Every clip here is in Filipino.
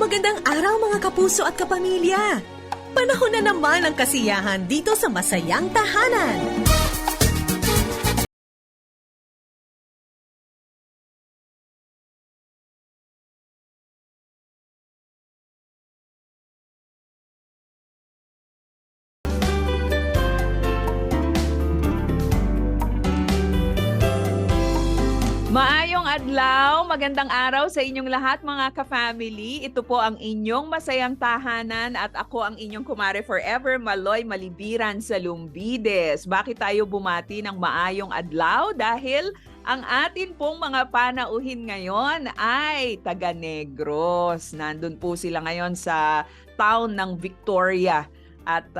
Magandang araw mga kapuso at kapamilya! Panahon na naman ang kasiyahan dito sa Masayang Tahanan. Maayong adlaw, magandang araw sa inyong lahat mga ka-family. Ito po ang inyong Masayang Tahanan at ako ang inyong kumare forever, Maloy Malibiran sa Lumbides. Bakit tayo bumati ng maayong adlaw? Dahil ang atin pong mga panauhin ngayon ay taga Negros. Nandun po sila ngayon sa town ng Victoria. At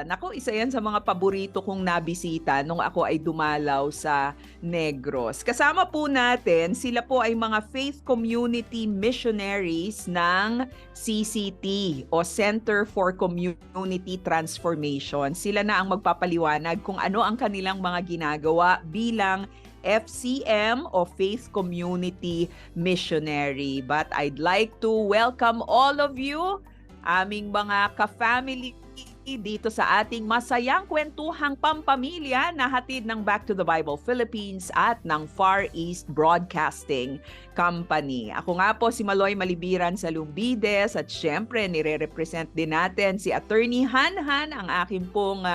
naku, isa yan sa mga paborito kong nabisita nung ako ay dumalaw sa Negros. Kasama po natin, sila po ay mga faith community missionaries ng CCT o Center for Community Transformation. Sila na ang magpapaliwanag kung ano ang kanilang mga ginagawa bilang FCM o Faith Community Missionary. But I'd like to welcome all of you, aming mga ka-family dito sa ating masayang kwentuhang pampamilya na hatid ng Back to the Bible Philippines at ng Far East Broadcasting Company. Ako nga po si Maloy Malibiran sa Lumbides at syempre nire-represent din natin si Attorney Hanhan, ang aking pong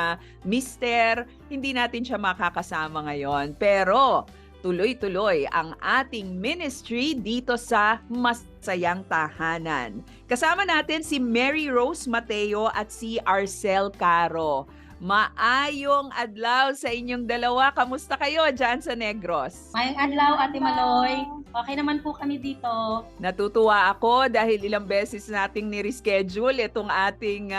mister. Hindi natin siya makakasama ngayon pero tuloy-tuloy ang ating ministry dito sa Masayang Tahanan. Kasama natin si Mary Rose Mateo at si Arcel Caro. Maayong adlaw sa inyong dalawa. Kamusta kayo dyan sa Negros? Mayang adlaw, Ate Maloy. Okay naman po kami dito. Natutuwa ako dahil ilang beses nating ni-reschedule itong ating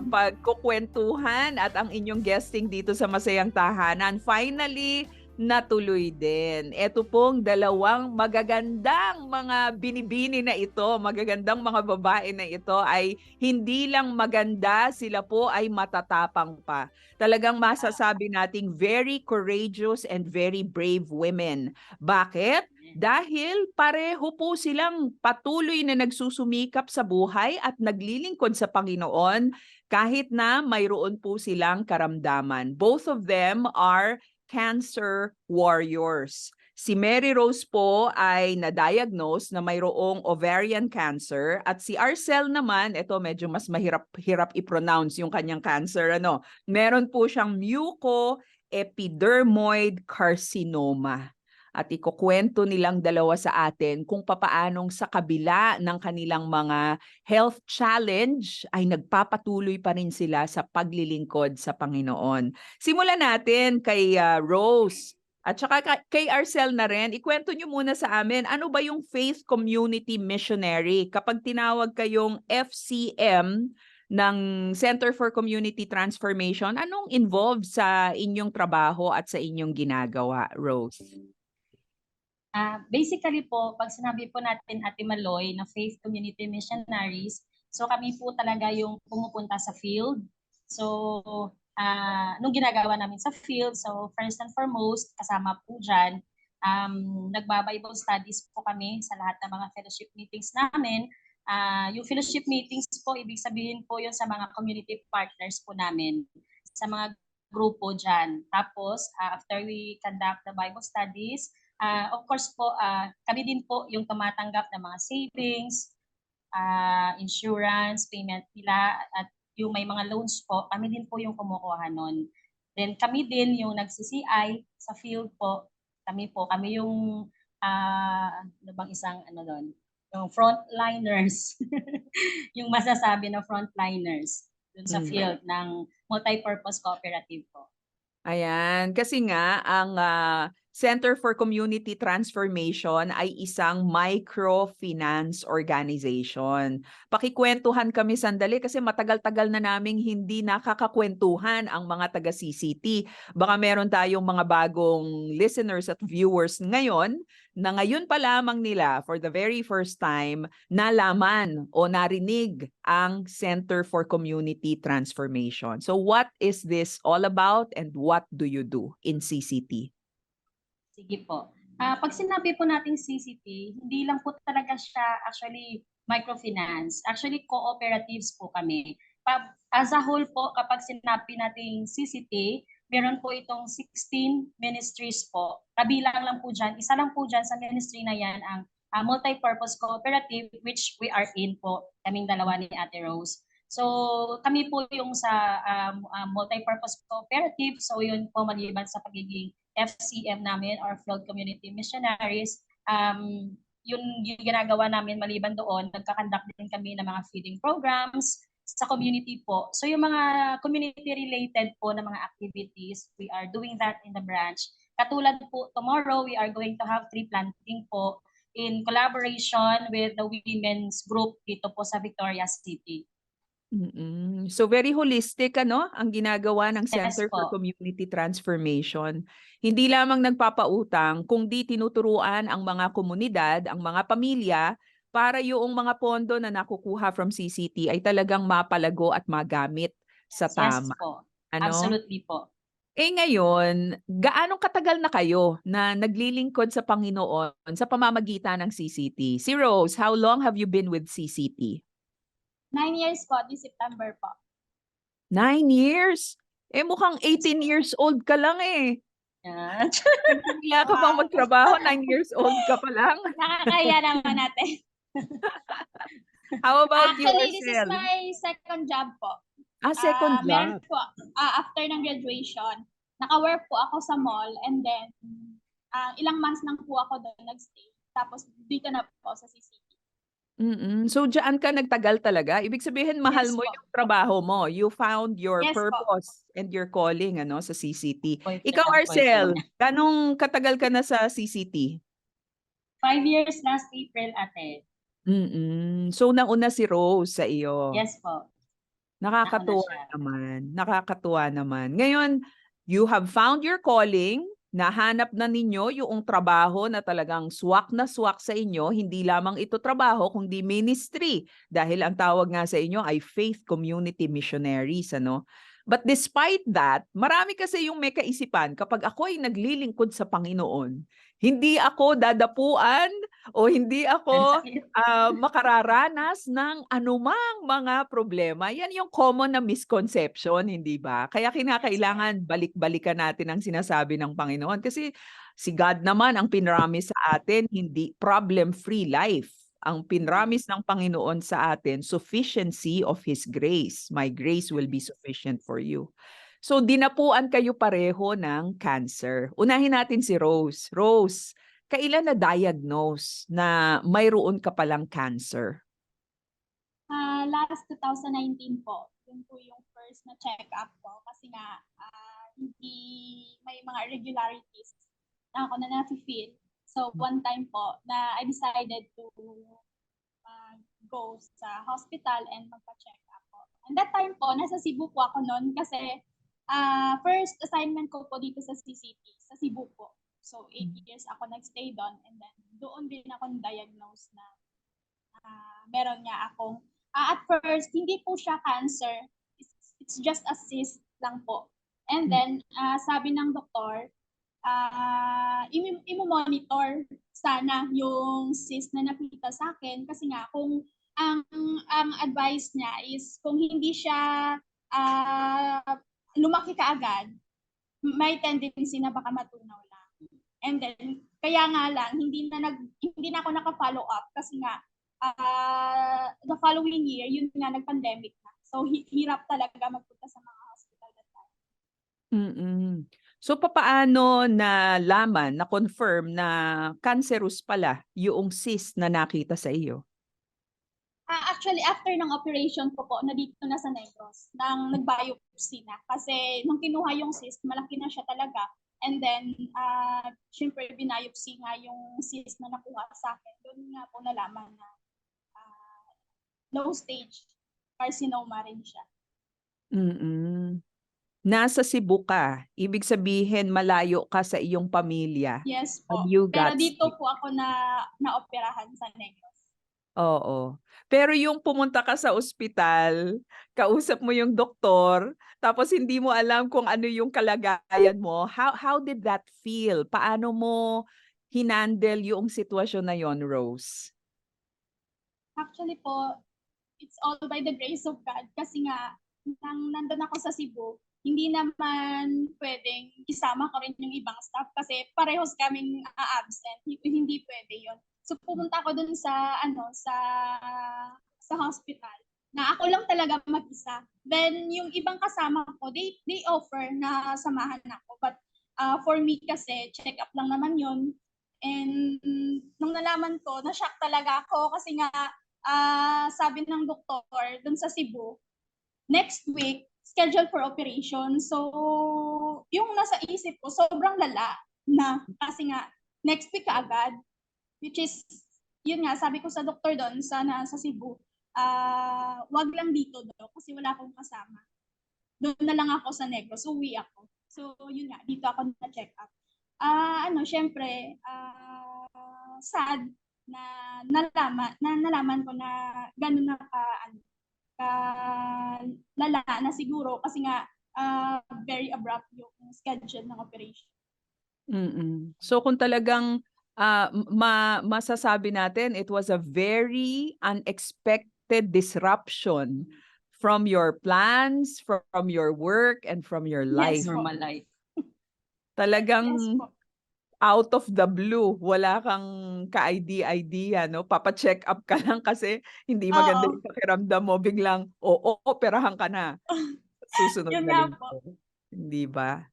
pagkukwentuhan at ang inyong guesting dito sa Masayang Tahanan. Finally, natuloy din. Ito pong dalawang magagandang mga binibini na ito, magagandang mga babae na ito ay hindi lang maganda, sila po ay matatapang pa. Talagang masasabi nating very courageous and very brave women. Bakit? Dahil pareho po silang patuloy na nagsusumikap sa buhay at naglilingkod sa Panginoon kahit na mayroon po silang karamdaman. Both of them are cancer warriors. Si Mary Rose po ay na-diagnose na mayroong ovarian cancer at si Arcel naman, ito medyo mas mahirap i-pronounce yung kanyang cancer. Meron po siyang mucoepidermoid carcinoma. At ikukwento nilang dalawa sa atin kung papaanong sa kabila ng kanilang mga health challenge ay nagpapatuloy pa rin sila sa paglilingkod sa Panginoon. Simulan natin kay Rose at saka kay Arcel na rin. Ikwento nyo muna sa amin, ano ba yung Faith Community Missionary? Kapag tinawag kayong FCM ng Center for Community Transformation, anong involved sa inyong trabaho at sa inyong ginagawa, Rose? Basically po, pag sinabi po natin, Ate Maloy, na Faith Community Missionaries, so kami po talaga yung pumupunta sa field. So, nung ginagawa namin sa field, so first and foremost, kasama po dyan, nagba-Bible studies po kami sa lahat ng mga fellowship meetings namin. Yung fellowship meetings po, ibig sabihin po yun sa mga community partners po namin, sa mga grupo dyan. Tapos, after we conduct the Bible studies, of course po, kami din po yung tumatanggap ng mga savings, insurance, payment nila, at yung may mga loans po, kami din po yung kumukuha nun. Then kami din yung nag-CCI sa field po, kami yung, ano bang isang, doon, yung frontliners, yung masasabi na frontliners dun sa field ng multi-purpose cooperative po. Ayan, kasi nga ang Center for Community Transformation ay isang microfinance organization. Pakikwentuhan kami sandali kasi matagal-tagal na naming hindi nakakakwentuhan ang mga taga-CCT. Baka meron tayong mga bagong listeners at viewers ngayon na ngayon pa lamang nila for the very first time nalaman o narinig ang Center for Community Transformation. So what is this all about and what do you do in CCT? Sige po. Pag sinabi po nating CCT, hindi lang po talaga siya actually microfinance. Actually, cooperatives po kami. As a whole po, kapag sinabi nating CCT, meron po itong 16 ministries po. Kabilang lang po dyan, isa lang po dyan sa ministry na yan ang multi-purpose cooperative, which we are in po, kaming dalawa ni Ate Rose. So kami po yung sa multi-purpose cooperative, so yun po maliban sa pagiging FCM namin or Field Community Missionaries, yung ginagawa namin maliban doon, nagkakandak din kami ng mga feeding programs sa community po. So yung mga community-related po na mga activities, we are doing that in the branch. Katulad po, tomorrow we are going to have tree planting po in collaboration with the women's group dito po sa Victoria City. So very holistic ang ginagawa ng Yes Center for po. Community Transformation. Hindi lamang nagpapautang, kundi tinuturuan ang mga komunidad, ang mga pamilya, para yung mga pondo na nakukuha from CCT ay talagang mapalago at magamit sa Yes tama. po. Ano? Absolutely po. Ngayon, gaano katagal na kayo na naglilingkod sa Panginoon sa pamamagitan ng CCT? Si Rose, how long have you been with CCT? 9 years po, this September po. 9 years? Mukhang 18 years old ka lang eh. Yan. Nagsimula ka bang magtrabaho? 9 years old ka pa lang? Nakakaya naman natin. How about you, Actually, this is Marcel? my second job po. Second Meron job. po, after ng graduation, naka-work po ako sa mall and then ilang months lang po ako doon nag-stay. Tapos dito na po sa CCT. So, diyan ka nagtagal talaga? Ibig sabihin, mahal Yes mo po. yung trabaho mo. You found your Yes po. purpose and your calling sa CCT. Boyfriend Ikaw, ang Marcel, boyfriend. ganong katagal ka na sa CCT? 5 years last April, Ate. So, nauna si Rose sa iyo. Yes po. Nakakatuwa Nauna siya. naman. Nakakatuwa naman. Ngayon, you have found your calling. Nahanap na ninyo yung trabaho na talagang swak na swak sa inyo. Hindi lamang ito trabaho, kundi ministry. Dahil ang tawag nga sa inyo ay Faith Community Missionaries. But despite that, marami kasi yung may kaisipan, kapag ako ay naglilingkod sa Panginoon, hindi ako dadapuan o hindi ako makararanas ng anumang mga problema. Yan yung common na misconception, hindi ba? Kaya kinakailangan balik-balikan natin ang sinasabi ng Panginoon. Kasi si God naman ang pinramis sa atin, hindi problem-free life. Ang pinramis ng Panginoon sa atin, sufficiency of His grace. My grace will be sufficient for you. So, dinapuan kayo pareho ng cancer. Unahin natin si Rose. Rose, kailan na-diagnose na mayroon ka palang cancer? Last 2019 po. Yun po yung first na check-up ko. Kasi nga, hindi may mga irregularities na ako na nafe-feel. So, one time po na I decided to go sa hospital and magpa-check up po. And that time po, nasa Cebu po ako noon kasi first assignment ko po dito sa CCT, sa Cebu po. So, 8 years ako nag-stay doon and then doon din ako diagnosed na meron niya akong, at first, hindi po siya cancer. It's just a cyst lang po. And then, sabi ng doktor, i-monitor sana yung cyst na nakita sa akin kasi nga kung ang advice niya is kung hindi siya lumaki kaagad, may tendency na baka matunaw lang. And then kaya nga lang hindi na ako naka-follow up kasi nga the following year yun nga nag-pandemic na. So hirap talaga magpunta sa mga hospital that time. So, papaano nalaman, na-confirm na cancerous pala yung cyst na nakita sa iyo? Actually, after ng operation ko po, nandito na sa Negros, nang nag-biopsy na. Kasi nung kinuha yung cyst, malaki na siya talaga. And then, syempre, biopsy nga yung cyst na nakuha sa akin. Doon nga po nalaman na low stage carcinoma rin siya. Nasa Cebu ka, ibig sabihin malayo ka sa iyong pamilya. Yes po. And you Pero got dito sick. po ako na-operahan sa Negros. Oo. Pero yung pumunta ka sa ospital, kausap mo yung doktor, tapos hindi mo alam kung ano yung kalagayan mo, how did that feel? Paano mo hinandle yung sitwasyon na yon, Rose? Actually po, it's all by the grace of God. Kasi nga, nang nandun ako sa Cebu, hindi naman pwedeng isama ko rin yung ibang staff kasi parehos kaming absent. Hindi pwede yon. So pumunta ako dun sa sa hospital na ako lang talaga mag-isa. Then yung ibang kasama ko, they offer na samahan ako. But for me kasi, check up lang naman yun. And nung nalaman ko, na-shock talaga ako kasi nga sabi ng doktor dun sa Cebu, next week, scheduled for operation. So, yung nasa isip ko, sobrang lala na kasi nga, next week kaagad, which is, yun nga, sabi ko sa doktor doon, sa Cebu, wag lang dito daw kasi wala akong kasama. Doon na lang ako sa Negros, uwi ako. So, yun nga, dito ako na-check up. Syempre, sad na nalaman ko na gano'n na lala na siguro kasi nga very abrupt yung schedule ng operation. So kung talagang masasabi natin, it was a very unexpected disruption from your plans, from your work, and from your life. Yes, normal life. Talagang Yes po. out of the blue, wala kang ka-idea, no? Papa-check up ka lang kasi hindi maganda Oo. yung pakiramdam mo, biglang, operahan ka na. Susunod Yun na nga linggo. Hindi ba?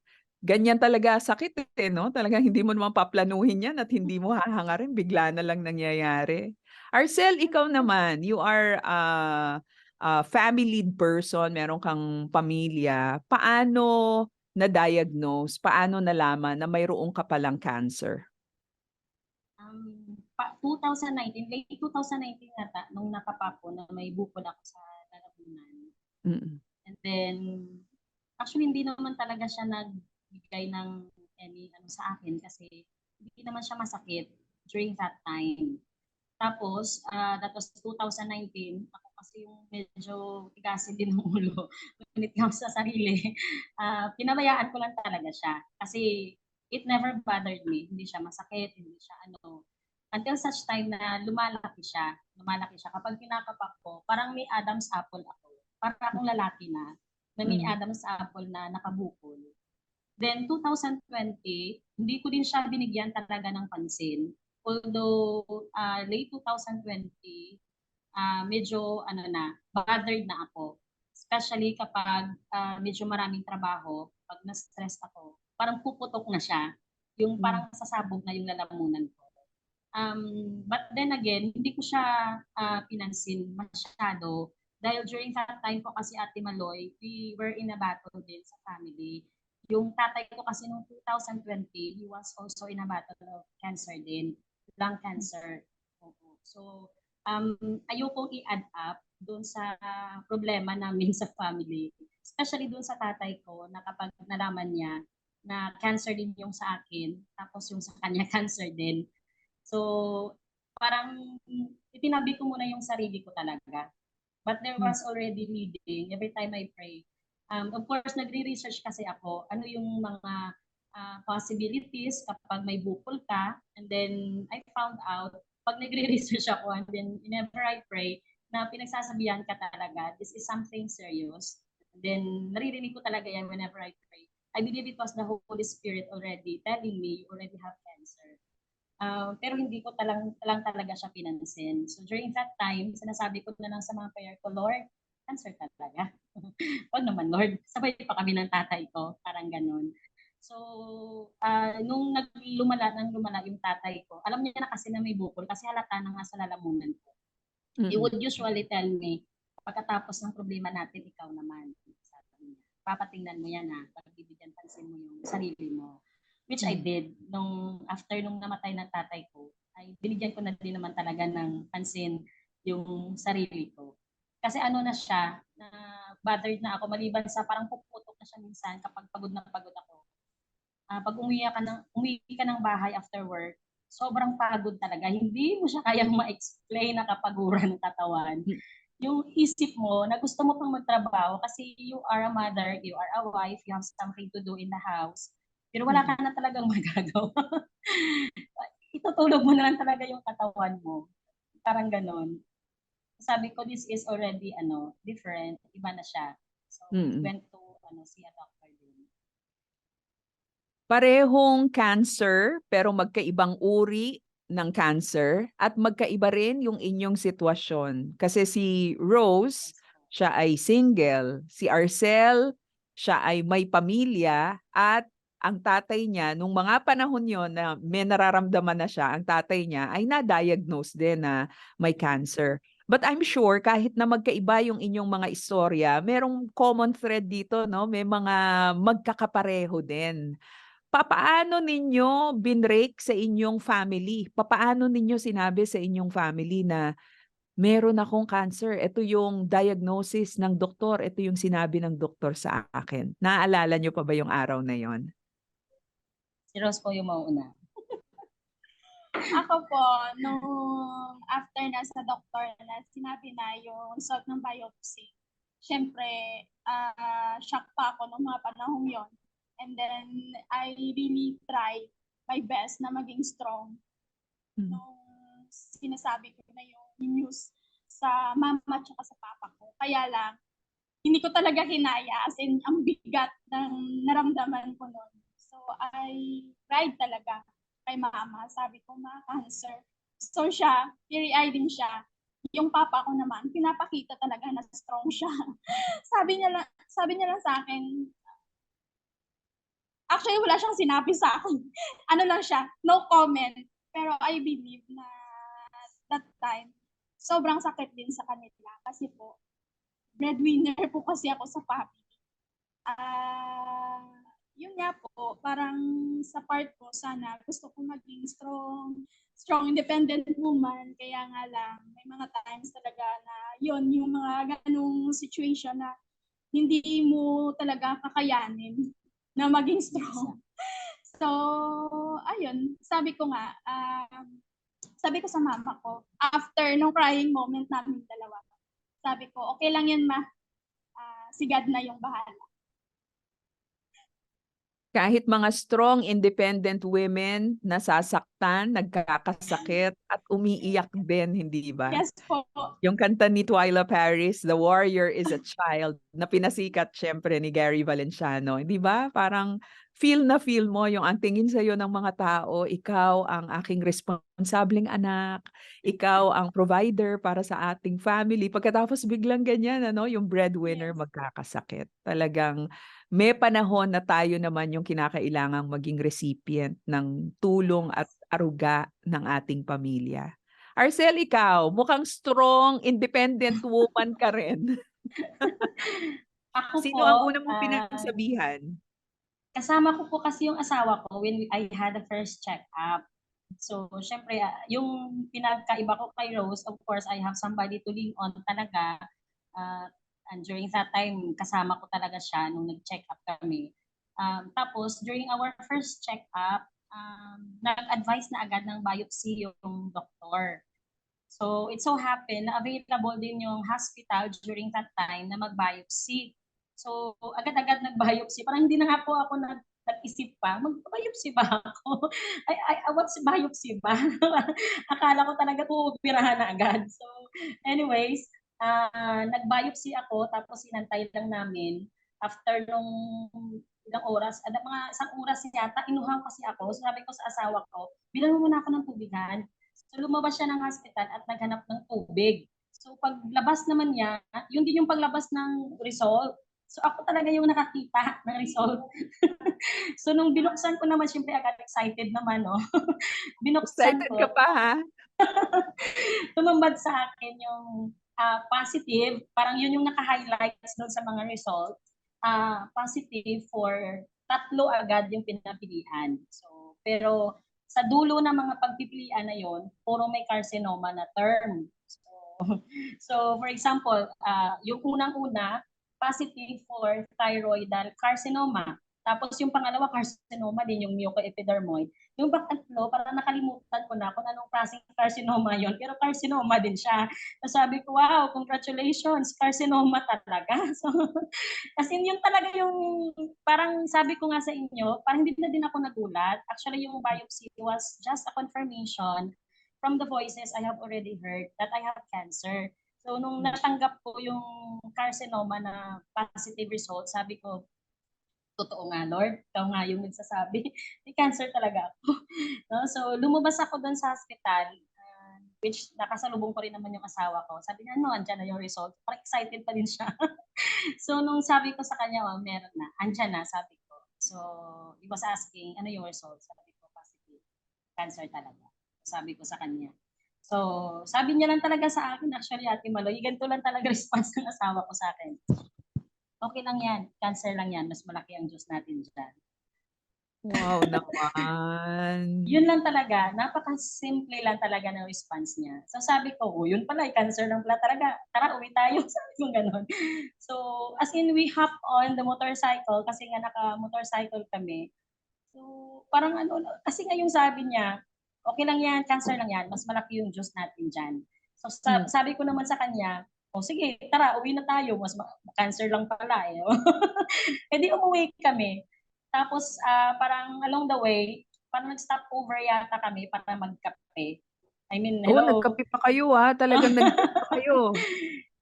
Ganyan talaga sakit no? Talagang hindi mo naman paplanuhin yan at hindi mo hahangarin, bigla na lang nangyayari. Arcel, ikaw naman, you are a family person, meron kang pamilya. Paano na-diagnose, paano nalaman na mayroong ka palang cancer? 2019, late 2019 yata, nung nakapapo na may bukol ako sa lalamunan. And then, actually hindi naman talaga siya nagbigay ng any sa akin kasi hindi naman siya masakit during that time. Tapos, that was 2019, ako kasi yung medyo tigasin din ng ulo when it comes sa sarili. Pinabayaan ko lang talaga siya kasi it never bothered me. Hindi siya masakit, hindi siya until such time na lumalaki siya. Kapag kinakapak ko, parang may Adam's apple ako. Parang akong lalaki na may Adam's apple na nakabukol. Then 2020, hindi ko din siya binigyan talaga ng pansin. Although late 2020, medyo bothered na ako. Especially kapag medyo maraming trabaho, pag na-stress ako, parang puputok na siya. Yung parang sasabog na yung lalamunan ko. But then again, hindi ko siya pinansin masyado. Dahil during that time po kasi Ate Maloy, we were in a battle din sa family. Yung tatay ko kasi noong 2020, he was also in a battle of cancer din, lung cancer. So, ayokong i-add up doon sa problema namin sa family. Especially doon sa tatay ko na kapag nalaman niya na cancer din yung sa akin, tapos yung sa kanya cancer din. So, parang itinabi ko muna yung sarili ko talaga. But there was already leading every time I pray. Of course, nagre-research kasi ako ano yung mga possibilities kapag may bukol ka. And then I found out, pag nagre-research ako and then whenever I pray, na pinagsasabihan ka talaga, this is something serious. And then naririnig ko talaga yan whenever I pray. I believe it was the Holy Spirit already telling me you already have cancer. Pero hindi ko talang talaga siya pinansin. So during that time, sinasabi ko na lang sa mga prayer ko, Lord, cancer ka talaga. Wag naman, Lord. Sabay pa kami ng tatay ko. Parang ganun. So, nung lumala yung tatay ko, alam niya na kasi na may bukol kasi halata na nga sa lalamunan ko. He would usually tell me, pagkatapos ng problema natin, ikaw naman. Sabi niya, papatingnan mo yan pagbibigyan pansin mo yung sarili mo. Which I did. After nung namatay na tatay ko, ay binigyan ko na din naman talaga ng pansin yung sarili ko. Kasi na siya, na bothered na ako, maliban sa parang puputok na siya minsan kapag pagod na pagod ako. Pag umuwi ka ng bahay after work, sobrang pagod talaga. Hindi mo siya kayang ma-explain na kapaguran ng katawan. Yung isip mo na gusto mo pang magtrabaho kasi you are a mother, you are a wife, you have something to do in the house. Pero wala ka na talagang magagawa. Itutulog mo na lang talaga yung katawan mo. Parang ganon. Sabi ko, this is already different, iba na siya. So we Mm. went to see a doctor din. Parehong cancer pero magkaibang uri ng cancer at magkaiba rin yung inyong sitwasyon. Kasi si Rose, siya ay single. Si Arcel, siya ay may pamilya at ang tatay niya, nung mga panahon yon na may nararamdaman na siya, ang tatay niya ay na-diagnose din na may cancer. But I'm sure kahit na magkaiba yung inyong mga istorya, merong common thread dito, no? May mga magkakapareho din. Papaano ninyo binrake sa inyong family? Papaano ninyo sinabi sa inyong family na meron akong cancer? Ito yung diagnosis ng doktor. Ito yung sinabi ng doktor sa akin. Naaalala nyo pa ba yung araw na yon? Si Rose po yung mauuna. Ako po, nung after na sa doktor na sinabi na yung result ng biopsy, syempre, shock pa ako nung mga panahong yon. And then, I really tried my best na maging strong. Nung sinasabi ko na yung news sa mama at sa papa ko. Kaya lang, hindi ko talaga hinaya, as in, ang bigat ng naramdaman ko noon. So, I cried talaga kay mama. Sabi ko, ma, cancer. So siya, teary-eyed din siya. Yung papa ko naman, pinapakita talaga na strong siya. sabi niya lang sa akin, actually, wala siyang sinabi sa akin. Ano lang siya, no comment. Pero I believe na that time, sobrang sakit din sa kanila. Kasi po, breadwinner po kasi ako sa family. Yun nga po, parang sa part ko, sana gusto ko maging strong independent woman. Kaya nga lang, may mga times talaga na yun, yung mga ganung situation na hindi mo talaga kakayanin na maging strong. So, ayun, sabi ko sa mama ko, after nung crying moment namin dalawa, sabi ko, okay lang yan, ma. Si God na yung bahala. Kahit mga strong, independent women nasasaktan, nagkakasakit at umiiyak din, hindi ba? Yes po. Yung kanta ni Twyla Paris, The Warrior is a Child, na pinasikat syempre ni Gary Valenciano. Hindi ba? Parang feel na feel mo yung ang tingin sa'yo ng mga tao, ikaw ang aking responsableng anak, ikaw ang provider para sa ating family. Pagkatapos biglang ganyan, yung breadwinner Yes. magkakasakit. Talagang may panahon na tayo naman yung kinakailangang maging recipient ng tulong at aruga ng ating pamilya. Arcel, ikaw, mukhang strong, independent woman ka rin. Ako Sino po, ang unang mong pinagsabihan? kasama ko po kasi yung asawa ko when I had the first check-up. So, syempre, yung pinagkaiba ko kay Rose, of course, I have somebody to lean on talaga. And during that time, kasama ko talaga siya nung nag-check up kami. Tapos, during our first check-up, nag-advise na agad ng biopsy yung doktor. So, it so happened na available din yung hospital during that time na mag-biopsy. So, agad-agad nag-biopsy. Parang hindi na nga po ako nag-isip pa, mag-biopsy ba ako? What's biopsy ba? Akala ko talaga puupirahan na agad. So, anyways, nag-biopsy ako, tapos inantay lang namin. After nung ilang oras, mga isang oras yata, inuhaw kasi ako. So, sabi ko sa asawa ko, bilang mo muna ako ng tubigan. So, lumabas siya ng hospital at naghanap ng tubig. So, paglabas naman niya, yun din yung paglabas ng result. So, ako talaga yung nakakita ng result. So, nung binuksan ko naman, syempre agad excited naman, no? Binuksan Excited ko. ka pa, ha? Tumambad sa akin yung positive. Parang yun yung naka-highlights doon sa mga result. Positive for 3 agad yung pinapilian. So, pero sa dulo ng mga pagpipilian na yon, puro may carcinoma na term. So for example, yung unang-una, positive for thyroidal carcinoma. Tapos yung pangalawa, carcinoma din, yung mucoepidermoid. Yung pangatlo, parang nakalimutan ko na kung anong klaseng carcinoma yon, pero carcinoma din siya. So sabi ko, wow, congratulations, carcinoma talaga. So, kasi yun talaga yung, parang sabi ko nga sa inyo, parang hindi na din ako nagulat. Actually, yung biopsy was just a confirmation from the voices I have already heard that I have cancer. So nung natanggap ko yung carcinoma na positive result, sabi ko, totoo nga, Lord. Ikaw nga yung nagsasabi. May cancer talaga ako. No? So, lumabas ako doon sa hospital, which nakasalubong ko rin naman yung asawa ko. Sabi niya, no, andyan na yung result. Parang excited pa din siya. So, nung sabi ko sa kanya, oh, meron na. Andyan na, sabi ko. So, he was asking, ano yung result? Sabi ko, positive. Cancer talaga. Sabi ko sa kanya. So, sabi niya lang talaga sa akin, actually, Ate Maloy, ganito lang talaga response ng asawa ko sa akin. Okay lang yan. Cancer lang yan. Mas malaki ang Diyos natin dyan. Wow naman. Yun lang talaga. Napaka-simple lang talaga ng response niya. So sabi ko, oh, yun pala, cancer lang pala talaga. Tara, uwi tayo. Sabi ko ganun. So, as in, we hop on the motorcycle kasi nga naka-motorcycle kami. So, parang ano, kasi nga yung sabi niya, okay lang yan, cancer lang yan. Mas malaki yung Diyos natin dyan. So, sabi ko naman sa kanya, oh sige, tara, uwi na tayo. Cancer lang pala eh. E di umuwi kami. Tapos parang along the way, parang nag-stop over yata kami para magkape. I mean, Oh, hello. nagkape pa kayo talagang nagkape pa kayo.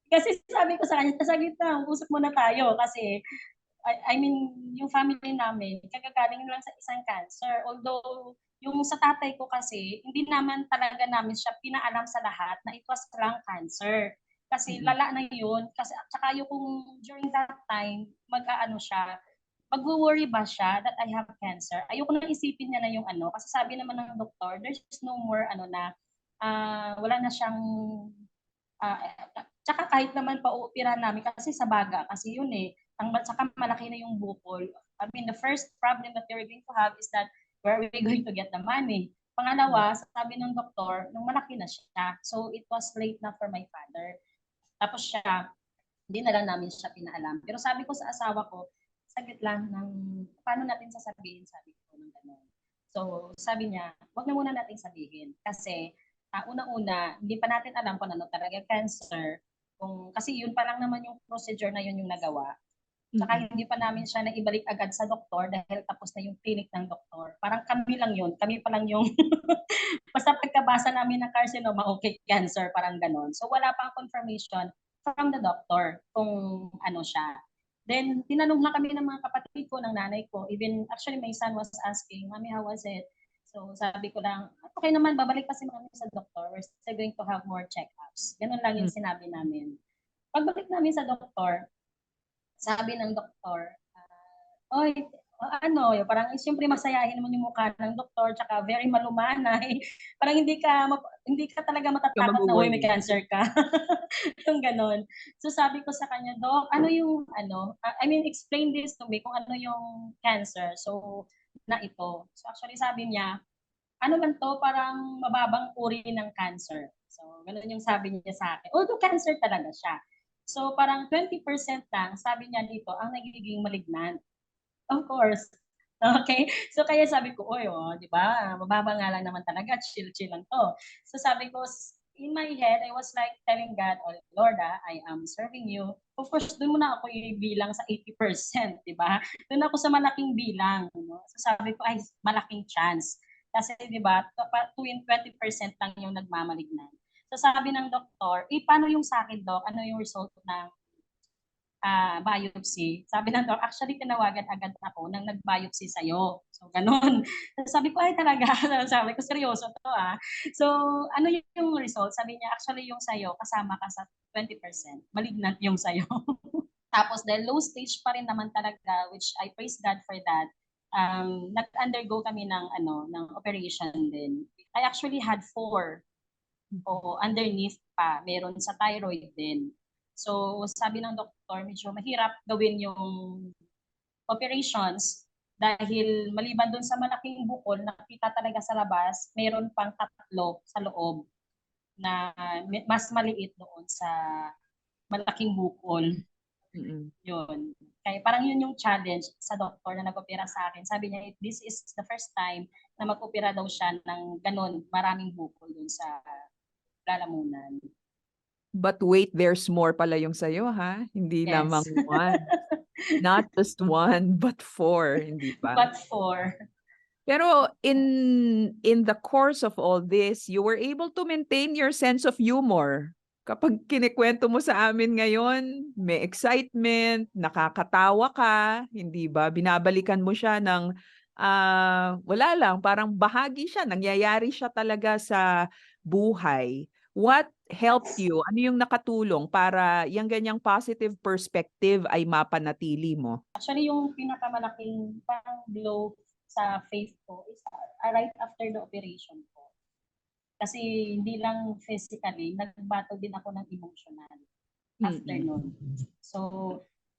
Kasi sabi ko sa kanya, sa gitna, usap muna tayo kasi I mean, yung family namin, kagagaling lang sa isang cancer. Although, yung sa tatay ko kasi, hindi naman talaga namin siya pinaalam sa lahat na it was lung cancer. Kasi lala na yun. Kasi, at saka yung kung during that time, mag-aano siya, mag-worry ba siya that I have cancer? Ayoko nang isipin niya na yung ano. Kasi sabi naman ng doktor, there's no more ano na, wala na siyang, tsaka kahit naman pa-uupirahan namin kasi sa baga, kasi yun eh, saka malaki na yung bukol. I mean, the first problem that we're going to have is that where are we going to get the money? Pangalawa, sabi ng doktor, nung malaki na siya. So, it was late na for my father. Tapos siya, hindi na lang namin siya pinaalam. Pero sabi ko sa asawa ko, saglit lang ng paano natin sasabihin, sabi ko ng gano'n. So, sabi niya, wag na muna natin sabihin. Kasi, unang-una, hindi pa natin alam kung ano talaga cancer. Kasi yun pa lang naman yung procedure na yun yung nagawa. Saka hindi pa namin siya naibalik agad sa doktor dahil tapos na yung clinic ng doktor. Parang kami lang yun. Kami pa lang yung basta pagkabasa namin ng carcinoma, okay, cancer, parang ganon. So wala pang confirmation from the doctor kung ano siya. Then, tinanong na kami ng mga kapatid ko, ng nanay ko. Even, actually, my son was asking, Mommy, how was it? So, sabi ko lang, okay naman, babalik kasi kami sa doktor. We're still going to have more check-ups. Ganun lang yung sinabi namin. Pagbalik namin sa doktor, sabi ng doktor, oy, ano, parang siyempre masayahin naman yung mukha ng doktor, tsaka very malumanay. Parang hindi ka talaga matatakot na, may cancer ka. Yung ganon. So sabi ko sa kanya, Dok, ano yung, I mean, explain this to me, kung ano yung cancer. So, na ito. So actually sabi niya, ano lang to, parang mababang uri ng cancer. So, ganun yung sabi niya sa akin. Although cancer talaga siya. So, parang 20% lang, sabi niya dito, ang nagiging malignant. Of course. Okay? So, kaya sabi ko, di ba? Mababa nga lang naman talaga. Chill-chill lang to. So, sabi ko, in my head, I was like telling God, oh, Lord, I am serving you. Of course, doon muna ako ibilang sa 80%, di ba? Doon ako sa malaking bilang. No? So, sabi ko, ay, malaking chance. Kasi, di ba, 20% lang yung nagmamalignan. So, sabi ng doktor, paano yung sa akin, Doc? Ano yung result ng biopsy? Sabi ng doktor, actually, tinawagan agad ako nang nag-biopsy sa'yo. So, ganun. So, sabi ko, ay talaga. Sabi ko, seryoso to So, ano yung result? Sabi niya, actually, yung sa'yo, kasama ka sa 20%. Malignant yung sa'yo. Tapos, dahil low stage pa rin naman talaga, which I praise God for that, nag-undergo kami ng operation din. I actually had 4. O underneath pa, meron sa thyroid din. So, sabi ng doktor, medyo mahirap gawin yung operations dahil maliban doon sa malaking bukol, nakita talaga sa labas, meron pang 3 sa loob na mas maliit doon sa malaking bukol. Yun. Kaya parang yun yung challenge sa doktor na nag-opera sa akin. Sabi niya, this is the first time na mag-opera daw siya ng ganun, maraming bukol doon sa lalamunan. But wait, there's more pala yung sa'yo, ha? Hindi lamang 1. Not just 1, but 4, hindi ba? But 4. Pero in the course of all this, you were able to maintain your sense of humor. Kapag kinikwento mo sa amin ngayon, may excitement, nakakatawa ka, hindi ba? Binabalikan mo siya ng, wala lang, parang bahagi siya, nangyayari siya talaga sa buhay. What helped you? Ano yung nakatulong para yung ganyang positive perspective ay mapanatili mo? Actually, yung pinakamalaking parang blow sa faith ko is right after the operation ko. Kasi hindi lang physically, nag-battle din ako ng emotional after Mm. nun. So,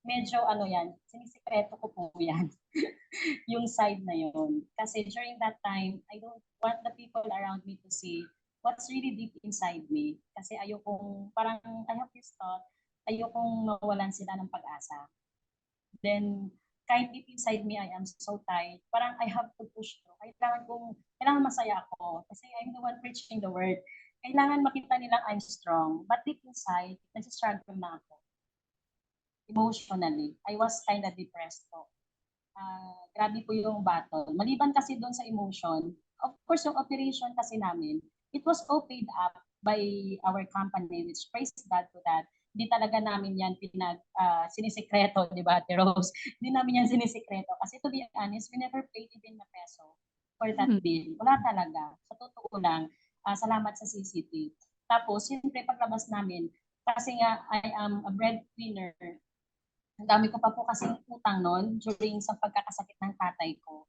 medyo ano yan, sinisikreto ko po yan, yung side na yun. Kasi during that time, I don't want the people around me to see what's really deep inside me. Kasi ayokong, parang I have this thought, ayokong mawalan sila ng pag-asa. Then, kahit deep inside me, I am so tired. Parang I have to push through. Kailangan masaya ako. Kasi I'm the one preaching the word. Kailangan makita nilang I'm strong. But deep inside, nagsistruggle na ako. Emotionally. I was kind of depressed po. Grabe po yung battle. Maliban kasi doon sa emotion, of course, yung operation kasi namin, it was all paid up by our company, which praise God to that. Hindi talaga namin yan sinisikreto, di ba, Ate Rose? Hindi namin yan sinisikreto. Kasi to be honest, we never paid even a peso for that Mm. bill. Wala talaga. Sa totoo lang, salamat sa CCT. Tapos, siyempre, paglabas namin, kasi nga, I am a breadwinner, ang dami ko pa po kasing utang noon during sa pagkakasakit ng tatay ko.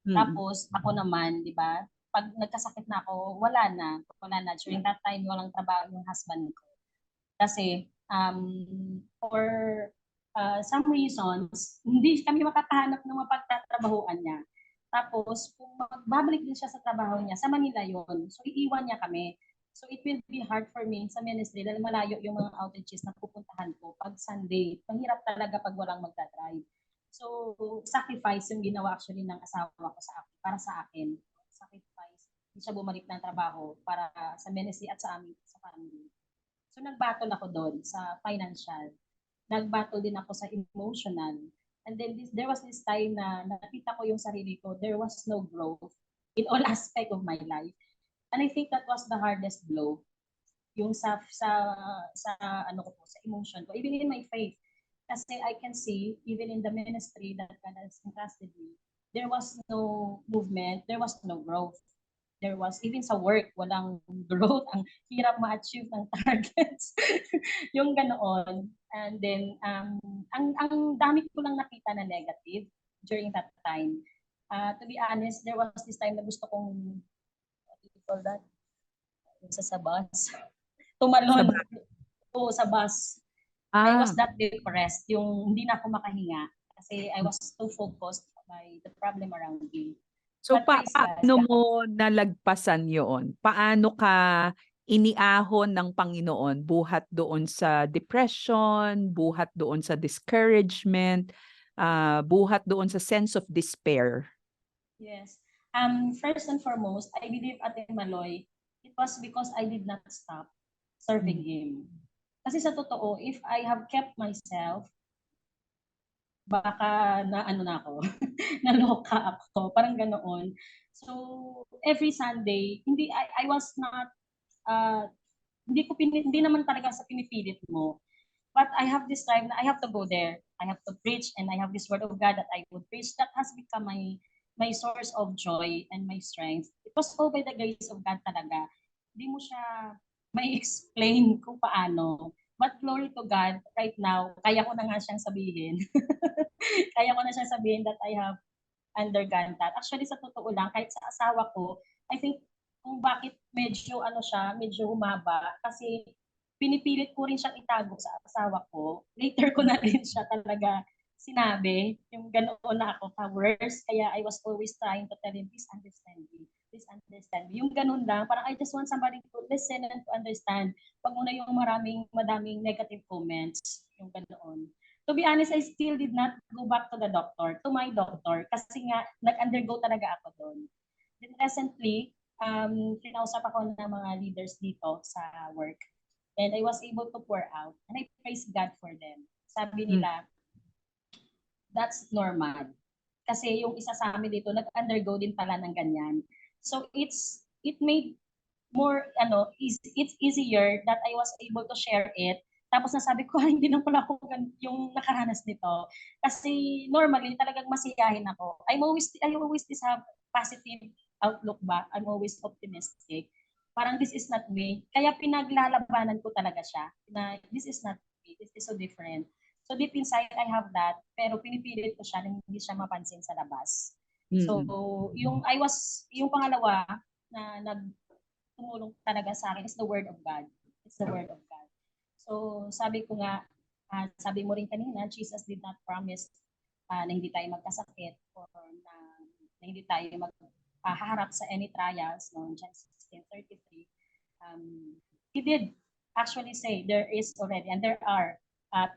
Mm. Tapos ako naman, 'di ba? Pag nagkasakit na ako, wala na. Wala na. During that time, walang trabaho yung husband ko. Kasi for some reasons, hindi kami makakahanap ng mapagtatrabahuan niya. Tapos, kung magbabalik din siya sa trabaho niya, sa Manila yon. So, iiwan niya kami. So, it will be hard for me sa ministry dahil malayo yung mga outages na pupuntahan ko pag Sunday. Mahirap talaga pag walang magdadrive. So, sacrifice yung ginawa actually ng asawa ko sa akin, para sa akin. Sacrifice. Hindi siya bumalik ng trabaho para sa ministry at sa amin, sa family. So, nag-battle ako doon sa financial. Nag-battle din ako sa emotional. And then there was this time na nakita ko yung sarili ko, there was no growth in all aspect of my life. And I think that was the hardest blow. Yung sa ano ko po, sa emotion ko, even in my faith. Kasi I can see, even in the ministry that God has entrusted me, there was no movement, there was no growth. There was, even sa work, walang growth, ang hirap ma-achieve ng targets. Yung ganoon. And then, ang dami ko lang nakita na negative during that time. To be honest, there was this time na gusto kong, what do you call that? Sa bus. Tumalon. Oo, sa bus. I was that depressed, yung hindi na ako makahinga kasi I was too focused by the problem around me. So But praise God. paano mo nalagpasan yun? Paano ka iniahon ng Panginoon buhat doon sa depression, buhat doon sa discouragement, buhat doon sa sense of despair? Yes. First and foremost, I believe Ate Maloy, it was because I did not stop serving Him. Kasi sa totoo, if I have kept myself, baka na ano na ako, naloka ako, parang ganoon. So, every Sunday, I was not, hindi naman talaga sa pinipilit mo. But I have this time na I have to go there. I have to preach and I have this word of God that I would preach. That has become my source of joy and my strength. It was all by the grace of God talaga. Hindi mo siya may explain kung paano. But glory to God, right now, kaya ko na nga siyang sabihin. Kaya ko na siyang sabihin that I have undergone that. Actually, sa totoo lang, kahit sa asawa ko, I think kung bakit medyo ano siya, medyo humaba, kasi pinipilit ko rin siyang itago sa asawa ko. Later ko na rin siya talaga sinabi, yung ganoon na ako ka-worse. Kaya I was always trying to tell him, please understand me. Please understand me. Yung ganun lang, parang I just want somebody to listen and to understand. Pag muna yung madaming negative comments, yung ganoon. To be honest, I still did not go back to the doctor, to my doctor, kasi nga, nag-undergo talaga ako doon. Then recently, kinausap ako ng mga leaders dito sa work. And I was able to pour out. And I praise God for them. Sabi nila, that's normal. Kasi yung isa sa amin dito, nag-undergo din pala ng ganyan. So it made more, it's easier that I was able to share it. Tapos nasabi ko, hindi na pala ako yung nakaranas nito. Kasi normally, talagang masiyahin ako. I always have positive outlook ba? I'm always optimistic. Parang this is not me. Kaya pinaglalabanan ko talaga siya. Na this is not me. This is so different. So deep inside, I have that. Pero pinipilit ko siya na hindi siya mapansin sa labas. So, yung pangalawa na tumulong talaga sa akin is the Word of God. It's the Word of God. So, sabi ko nga, sabi mo rin kanina, Jesus did not promise na hindi tayo magkasakit or na hindi tayo maghaharap sa any trials. No? John 16:33. He did actually say there is already and there are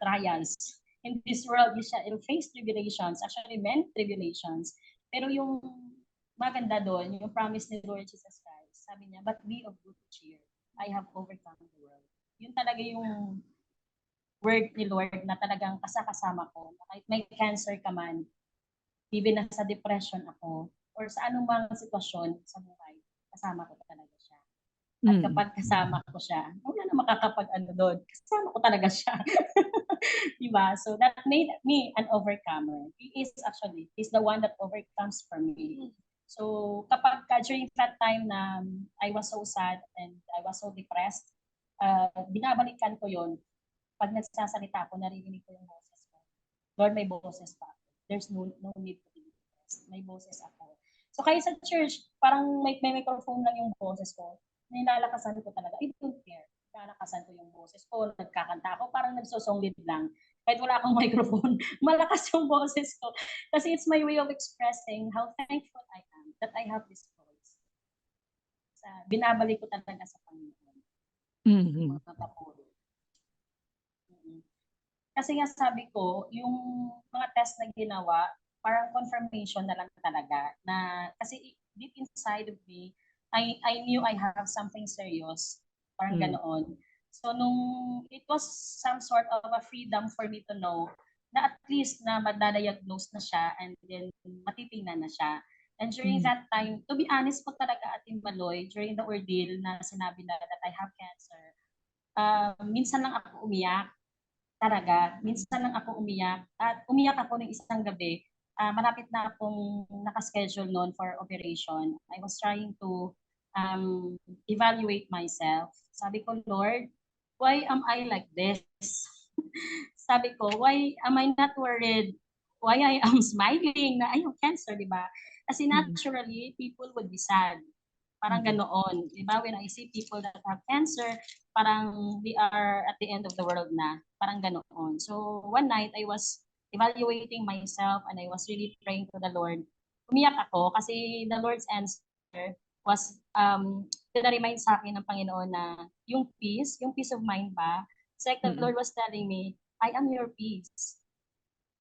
trials. In this world, you'll face tribulations, actually many tribulations. Pero yung maganda doon, yung promise ni Lord Jesus Christ, sabi niya, but be of good cheer. I have overcome the world. Yun talaga yung word ni Lord na talagang kasama ko. Kahit may cancer ka man, even nasa depression ako, or sa anumang sitwasyon sa buhay, kasama ko talaga siya. At kapag kasama ko siya, wala na makakapag-ano doon. Kasama ko talaga siya. Diba? So that made me an overcomer. He's the one that overcomes for me. So kapag during that time na I was so sad and I was so depressed, binabalikan ko yon. Pag nagsasalita ako, naririnig ko yung boses ko. Lord, may boses pa. There's no need to be depressed. May boses ako. So kaya sa church, parang may microphone lang yung boses ko. Nilalakasan ko talaga. I don't care. Nilalakasan ko yung boses ko. Nagkakanta ako. Parang nagsosonglid lang. Kahit wala akong microphone, malakas yung boses ko. Kasi it's my way of expressing how thankful I am that I have this voice. Binabalik ko talaga sa Panginoon. Mga papuro. Kasi nga sabi ko, yung mga test na ginawa, parang confirmation na lang talaga. Na, kasi deep inside of me, I knew I have something serious. Parang ganoon. So it was some sort of a freedom for me to know na at least na madadiagnose na siya and then matitingnan na siya. And during that time, to be honest po talaga, Ate Maloy, during the ordeal na sinabi na that I have cancer, minsan lang ako umiyak. Talaga, minsan lang ako umiyak. At umiyak ako ng isang gabi. Malapit na akong nakaschedule noon for operation. I was trying to evaluate myself. Sabi ko, Lord, why am I like this? Sabi ko, why am I not worried? Why I am smiling na ayun, cancer, di ba? Kasi naturally, people would be sad. Parang ganoon. Di ba? When I see people that have cancer, parang they are at the end of the world na. Parang ganoon. So, one night, I was evaluating myself and I was really praying to the Lord. Umiyak ako kasi the Lord's answer was na-remind sa akin ng Panginoon na yung peace of mind ba? It's like the Lord was telling me, I am your peace.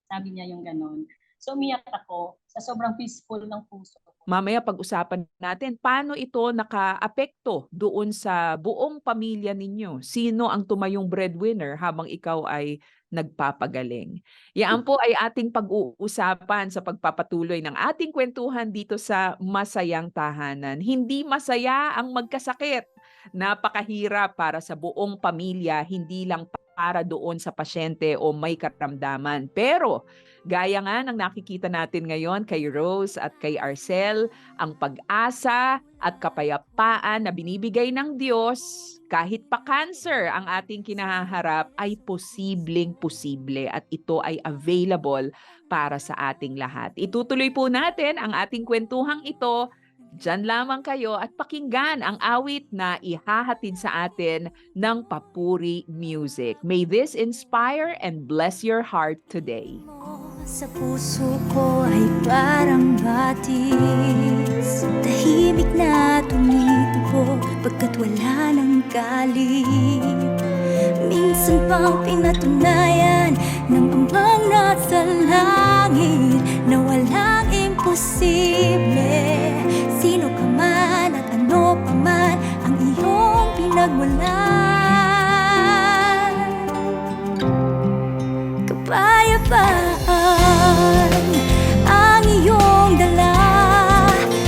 Sabi niya yung ganon. So umiyak ako sa sobrang peaceful ng puso ko. Mamaya pag-usapan natin, paano ito naka-apekto doon sa buong pamilya ninyo? Sino ang tumayong breadwinner habang ikaw ay nagpapagaling? Yan po ay ating pag-uusapan sa pagpapatuloy ng ating kwentuhan dito sa Masayang Tahanan. Hindi masaya ang magkasakit. Napakahirap para sa buong pamilya, hindi lang para doon sa pasyente o may karamdaman. Pero gaya nga ng nakikita natin ngayon kay Rose at kay Arcel, ang pag-asa at kapayapaan na binibigay ng Diyos, kahit pa cancer ang ating kinaharap, ay posibleng-posible at ito ay available para sa ating lahat. Itutuloy po natin ang ating kwentuhang ito. Diyan lamang kayo at pakinggan ang awit na ihahatid sa atin ng Papuri Music. May this inspire and bless your heart today. Sa puso ko ay parang batis, tahimik na tumitubo pagkat wala ng galit. Minsan pang pinatunayan ng Amang nasa langit na walang imposible. Sino ka man at ano pa man ang iyong pinagmulan. Kapayapaan ang iyong dala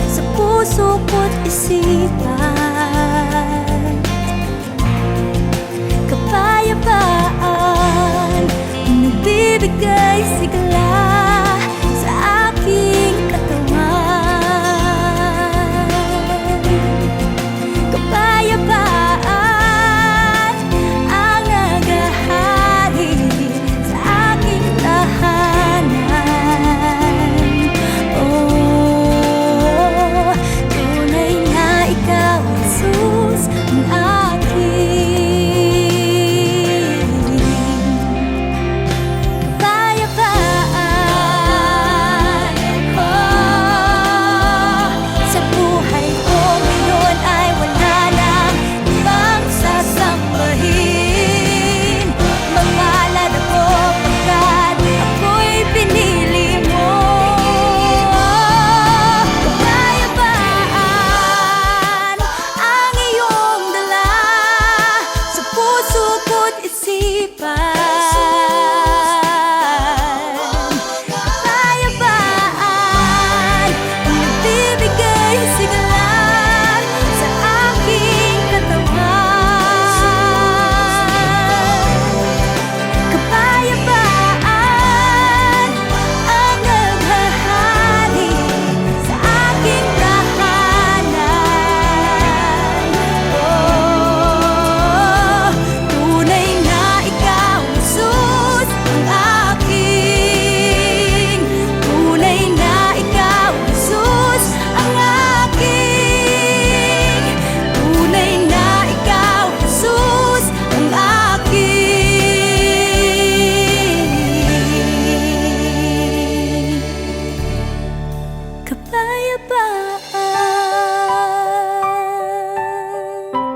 sa puso ko't isipan. kapayapaan ang nagbibigay sigla sa aking katawan. Kapayapaan ang naghahari sa aking tahanan. Oh, tunay na ikaw, Jesus, ang aking. Tunay na ikaw, Jesus, ang aking. Tunay na ikaw, Jesus, ang aking. Kapayapaan.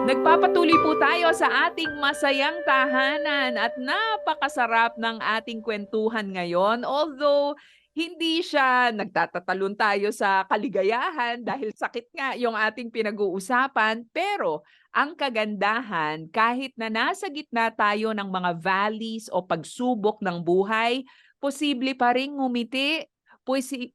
Nagpapatuloy po tayo sa ating masayang tahanan at napakasarap ng ating kwentuhan ngayon. Although hindi siya nagtatatalon tayo sa kaligayahan dahil sakit nga yung ating pinag-uusapan, pero ang kagandahan kahit na nasa gitna tayo ng mga valleys o pagsubok ng buhay, posible pa ring ngumiti,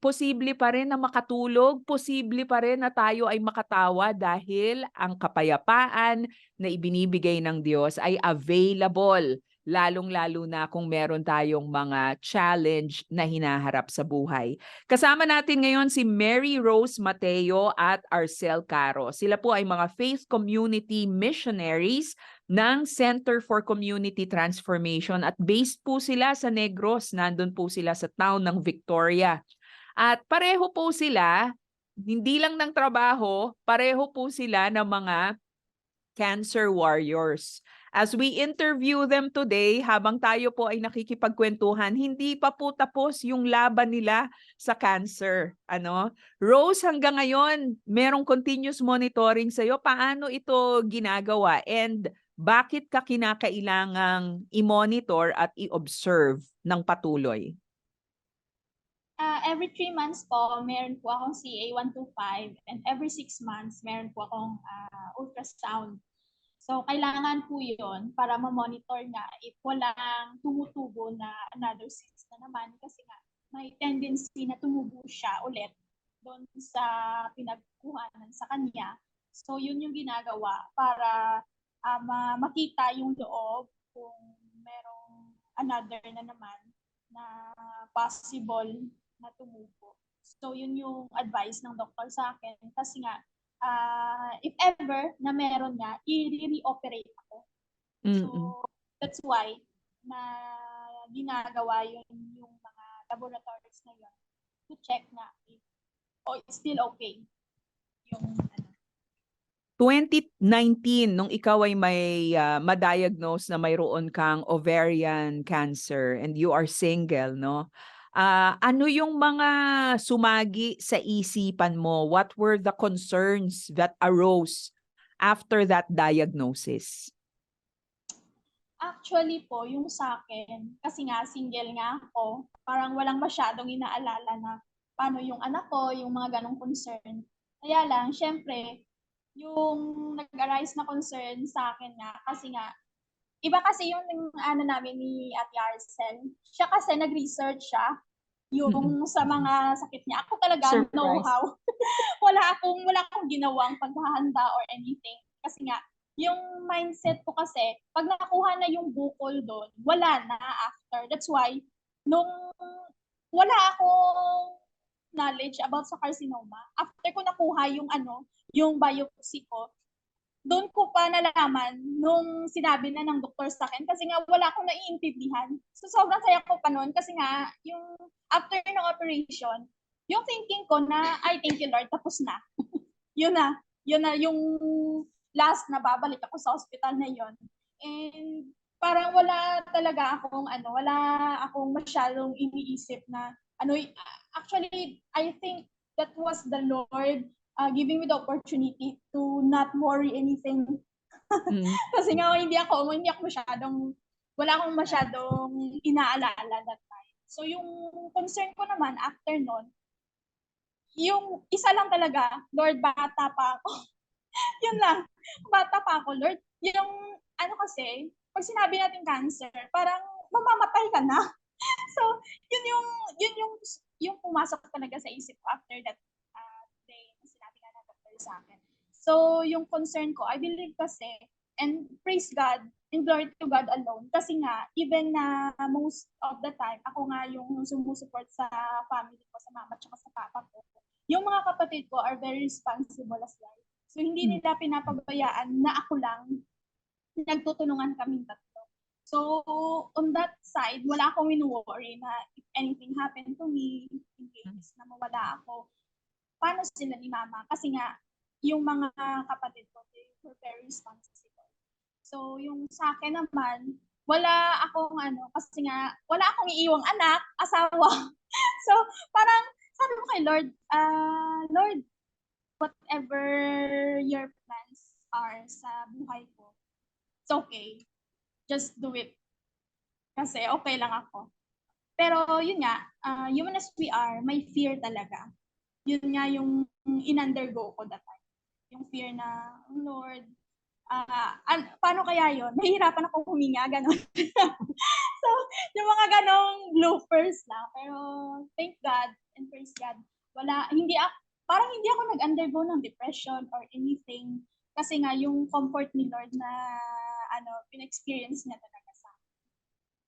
posible pa rin na makatulog, posible pa rin na tayo ay makatawa dahil ang kapayapaan na ibinibigay ng Diyos ay available, lalong-lalo na kung meron tayong mga challenge na hinaharap sa buhay. Kasama natin ngayon si Mary Rose Mateo at Arcel Caro. Sila po ay mga faith community missionaries ng Center for Community Transformation at based po sila sa Negros, nandun po sila sa town ng Victoria. At pareho po sila, hindi lang ng trabaho, pareho po sila ng mga cancer warriors. As we interview them today, habang tayo po ay nakikipagkwentuhan, hindi pa po tapos yung laban nila sa cancer. Rose, hanggang ngayon, merong continuous monitoring sa'yo. Paano ito ginagawa? And bakit ka kinakailangang i-monitor at i-observe ng patuloy? Every 3 months po, meron po akong CA-125 and every 6 months, meron po akong ultrasound. So, kailangan po yun para ma-monitor nga if walang tumutubo na another cyst na naman kasi nga may tendency na tumubo siya ulit doon sa pinagkuhanan sa kanya. So, yun yung ginagawa para makita yung loob kung merong another na naman na possible na tumubo. So, yun yung advice ng doktor sa akin kasi nga if ever na meron nga, i-re-operate ako. So, that's why na ginagawa yun yung mga laboratories na yun to check na if it's still okay. Yung 2019, nung ikaw ay may ma-diagnose na mayroon kang ovarian cancer and you are single, no? Ano yung mga sumagi sa isipan mo? What were the concerns that arose after that diagnosis? Actually po, yung sa akin, kasi nga single nga ako, parang walang masyadong inaalala na paano yung anak ko, yung mga ganong concern. Kaya lang, syempre, yung nag-arise na concern sa akin nga, kasi nga, iba kasi yung namin ni Ate Arcel. Siya kasi nag-research siya yung sa mga sakit niya. Ako talaga, know-how. wala akong ginawang paghahanda or anything. Kasi nga, yung mindset ko kasi, pag nakuha na yung bukol doon, wala na after. That's why, nung wala akong knowledge about sa carcinoma, after ko nakuha yung biopsy ko, doon ko pa nalaman nung sinabi na ng doktor sa akin kasi nga wala akong naiintindihan. So sobrang saya ko pa noon kasi nga yung after ng operation, yung thinking ko na, ay thank you Lord, tapos na. Yun na yung last na babalik ako sa hospital na yun. And parang wala akong masyadong iniisip na actually I think that was the Lord giving me the opportunity to not worry anything. Kasi nga wala akong masyadong inaalala that time. So yung concern ko naman after nun, yung isa lang talaga, Lord, bata pa ako. Yun lang, bata pa ako, Lord. Yung kasi, pag sinabi natin cancer, parang mamamatay ka na. So, yun yung pumasok talaga sa isip ko after that day na sinabi nga ng doctor sa akin. So, yung concern ko, I believe kasi, and praise God, and glory to God alone. Kasi nga, even na most of the time, ako nga yung sumusupport sa family ko, sa mama at sa papa ko. Yung mga kapatid ko are very responsible as well. So, hindi nila pinapabayaan na ako lang, nagtutulungan kaming tatlo. So, on that side, wala akong worry na if anything happened to me, in case na mawala ako, paano sila ni mama? Kasi nga, yung mga kapatid ko, they were very responsible. So, yung sa akin naman, wala akong kasi nga, wala akong iiwang anak, asawa. So, parang, sabi ko kay Lord, Lord, whatever your plans are sa buhay ko, it's okay. Just do it. Kasi okay lang ako. Pero yun nga, human as we are, may fear talaga. Yun nga yung in-undergo ko that time. Yung fear na, oh Lord, paano kaya yun? Nahihirapan ako huminga, gano'n. So, yung mga ganong bloopers lang. Pero thank God and praise God, parang hindi ako nag-undergo ng depression or anything. Kasi nga, yung comfort ni Lord na pin-experience niya talaga sa akin.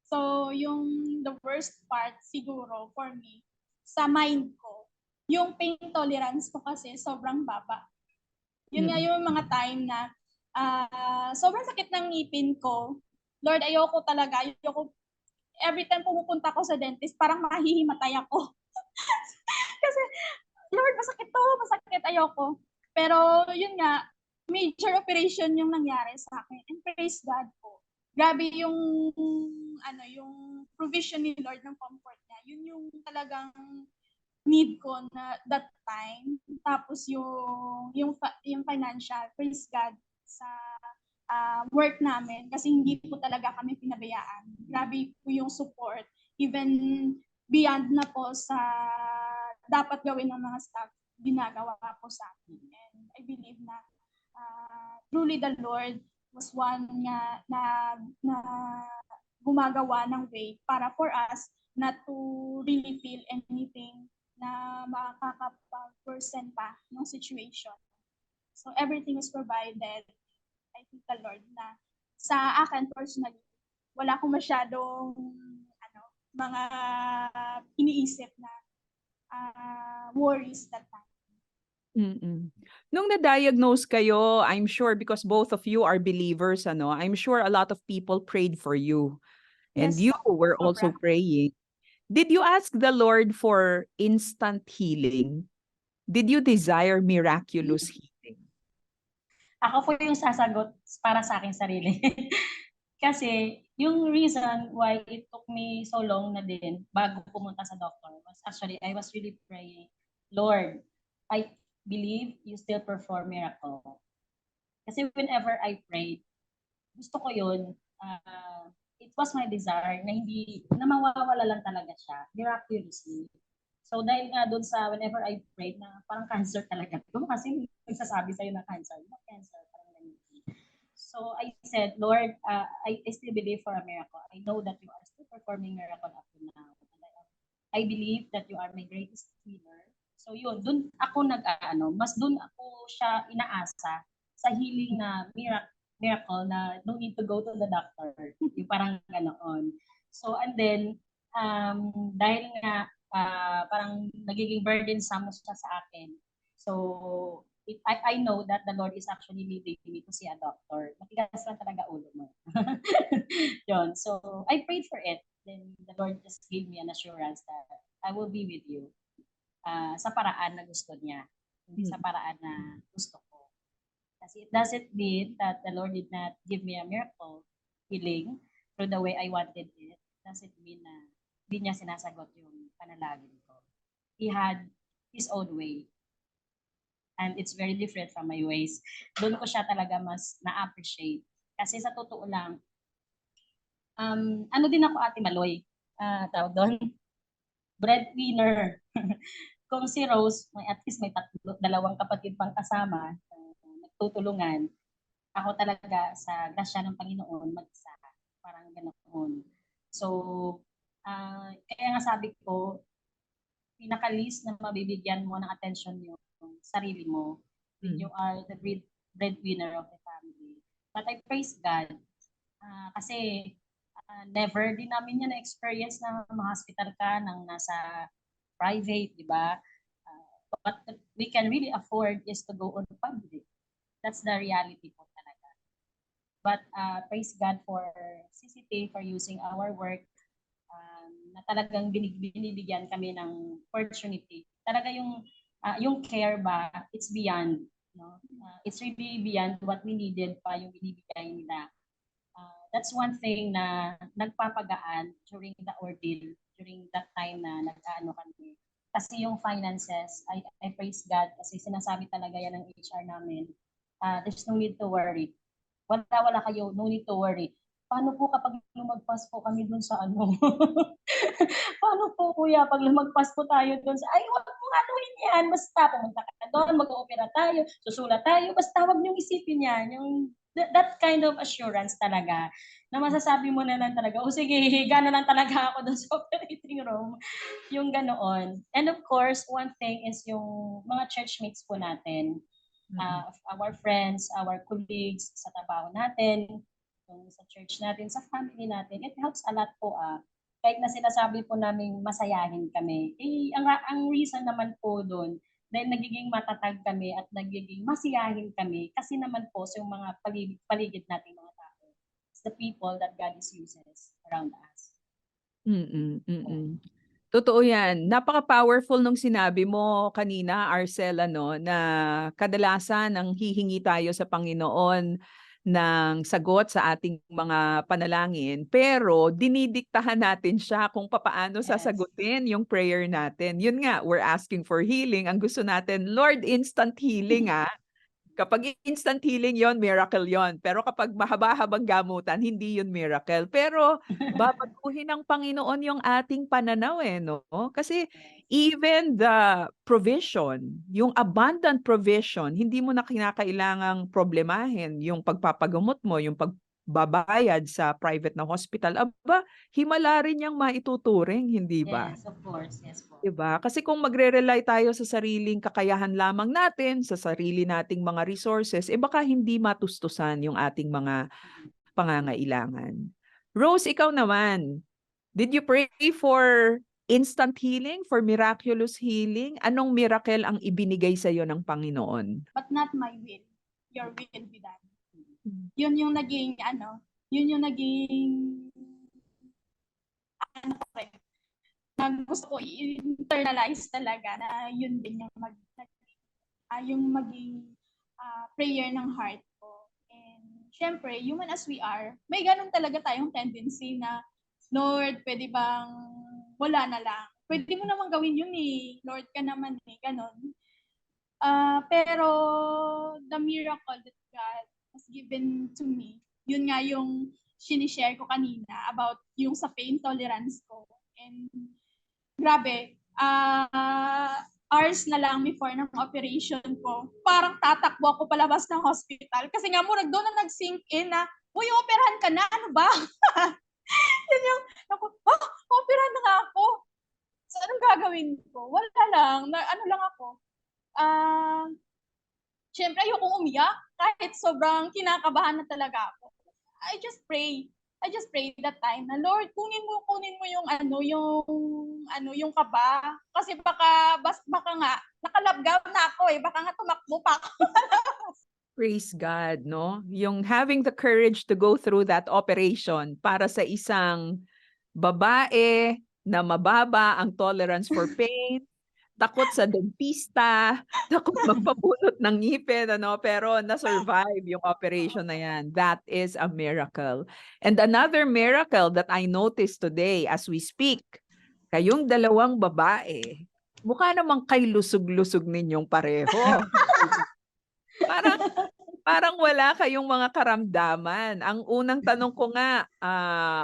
So, yung the worst part siguro for me, sa mind ko, yung pain tolerance ko kasi sobrang baba. Yun nga yung mga time na sobrang sakit ng ngipin ko. Lord, ayoko talaga. Every time pumupunta ko sa dentist, parang mahihimatay ako. Kasi, Lord, masakit, ayoko. Pero, yun nga, major operation yung nangyari sa akin. And praise God po. Grabe yung provision ni Lord ng comfort niya. Yun yung talagang need ko na that time. Tapos yung financial, praise God sa work namin kasi hindi po talaga kami pinabayaan. Grabe po yung support. Even beyond na po sa dapat gawin ng mga staff, ginagawa po sa akin. And I believe na truly the Lord was one na gumagawa ng way para for us not to really feel anything na makakapag-worsen pa ng situation. So everything is provided. I thank the Lord na sa akin personally, wala akong masyadong mga iniisip na worries that time. Nung na-diagnose kayo, I'm sure because both of you are believers, I'm sure a lot of people prayed for you. And Yes, you were also praying. Did you ask the Lord for instant healing? Did you desire miraculous healing? Ako po yung sasagot para sa aking sarili. Kasi yung reason why it took me so long na din bago pumunta sa doctor was actually I was really praying, Lord, I believe you still perform miracle. Kasi whenever I prayed, gusto ko yun, it was my desire na mawawala lang talaga siya, miraculously. So dahil nga doon sa whenever I prayed na parang cancer talaga. Kasi nagsasabi sa'yo na cancer, not cancer, parang ganyan. So I said, Lord, I still believe for a miracle. I know that you are still performing miracle up to now. And I believe that you are my greatest healer. So yun, doon ako mas doon ako siya inaasa sa healing na miracle na no need to go to the doctor. Yung parang ganoon. So and then, dahil nga parang nagiging burdensome siya sa akin. So I know that the Lord is actually leading me to see a doctor. Matigas lang talaga ulo mo. Yun. So I prayed for it. Then the Lord just gave me an assurance that I will be with you sa paraan na gusto niya. Hindi sa paraan na gusto ko. Kasi it doesn't mean that the Lord did not give me a miracle healing through the way I wanted it. It doesn't mean na hindi niya sinasagot yung panalangin ko. He had His own way. And it's very different from my ways. Doon ko siya talaga mas na-appreciate. Kasi sa totoo lang, din ako Ate Maloy, tawag doon, breadwinner. Kung si Rose, at least may dalawang kapatid pang kasama, nagtutulungan. Ako talaga sa grasya ng Panginoon, mag-isa. ganoon. So, kaya nga sabi ko, pinaka-least na mabibigyan mo ng attention yung sarili mo. You are the breadwinner of the family. But I praise God kasi never din namin yan na-experience na ma-hospital ka nang nasa private, di ba? What we can really afford is to go on public. That's the reality po talaga. But praise God for CCT for using our work na talagang binibigyan kami ng opportunity. Talaga yung care ba, it's beyond. No? It's really beyond what we needed pa yung binibigay nila. That's one thing na nagpapagaan during the ordeal, during that time na nag-ano kami. Kasi yung finances, I praise God kasi sinasabi talaga yan ng HR namin. There's no need to worry. Wala kayo, no need to worry. Paano po kapag lumagpas po kami dun sa ano? Paano po kuya pag lumagpas po tayo dun sa, ay wag mong anuhin yan, basta pumunta ka doon, mag-opera tayo, susulat tayo, basta wag niyong isipin yan. Yung, that kind of assurance talaga, na masasabi mo na lang talaga, oh sige, higa na lang talaga ako dun sa operating room. Yung ganoon. And of course, one thing is yung mga churchmates po natin, our friends, our colleagues sa trabaho natin, sa church natin, sa family natin, it helps a lot po. Kahit na sinasabi po namin masayahin kami, ang reason naman po doon, dahil nagiging matatag kami at nagiging masiyahin kami, kasi naman po sa yung mga paligid natin mga tao, it's the people that God is uses around us. Totoo yan. Napaka-powerful nung sinabi mo kanina, Arcel, na kadalasan ang hihingi tayo sa Panginoon ng sagot sa ating mga panalangin, pero dinidiktahan natin siya kung papaano sasagutin yung prayer natin. Yun nga, we're asking for healing. Ang gusto natin, Lord, instant healing Kapag instant healing yon, miracle yon. Pero kapag mahaba-habang gamutan, hindi yun miracle. Pero babaguhin ng Panginoon yung ating pananaw no? Kasi even the provision, yung abundant provision, hindi mo na kinakailangang problemahin yung pagpapagamot mo, yung pagbabayad sa private na hospital. Aba, himala rin niyang maituturing, hindi ba? Yes, of course. Yes po. Diba? Kasi kung magre-rely tayo sa sariling kakayahan lamang natin, sa sarili nating mga resources, baka hindi matustusan yung ating mga pangangailangan. Rose, ikaw naman, did you pray for instant healing, for miraculous healing? Anong miracle ang ibinigay sa iyo ng Panginoon? But not my will. Your will be done. Yun yung naging, na gusto ko i-internalize talaga na yun din yung maging prayer ng heart ko. And syempre, human as we are, may ganun talaga tayong tendency na, Lord, pwede bang wala na lang? Pwede mo naman gawin yun Lord ka naman ganun. Pero the miracle that God has given to me, yun nga yung sinishare ko kanina about yung sa pain tolerance ko. And grabe, hours na lang before ng operation ko, parang tatakbo ako palabas ng hospital. Kasi nga murag doon na nag-sink in na, uy, operahan ka na, ano ba? Yun yung, operahan na nga ako. So, anong gagawin ko? Wala lang, ano lang ako. Siyempre, ayokong umiyak kahit sobrang kinakabahan na talaga ako. I just pray that time na Lord, kunin mo yung kaba kasi baka nga nakalabgaw na ako baka nga tumakbo pa ako. Praise God, no? Yung having the courage to go through that operation para sa isang babae na mababa ang tolerance for pain, takot sa dentista, takot magpapulot ng ngipin, pero na-survive yung operation na yan. That is a miracle. And another miracle that I noticed today as we speak, kayong dalawang babae, mukha namang kay lusog-lusog ninyong pareho. Parang wala kayong mga karamdaman. Ang unang tanong ko nga,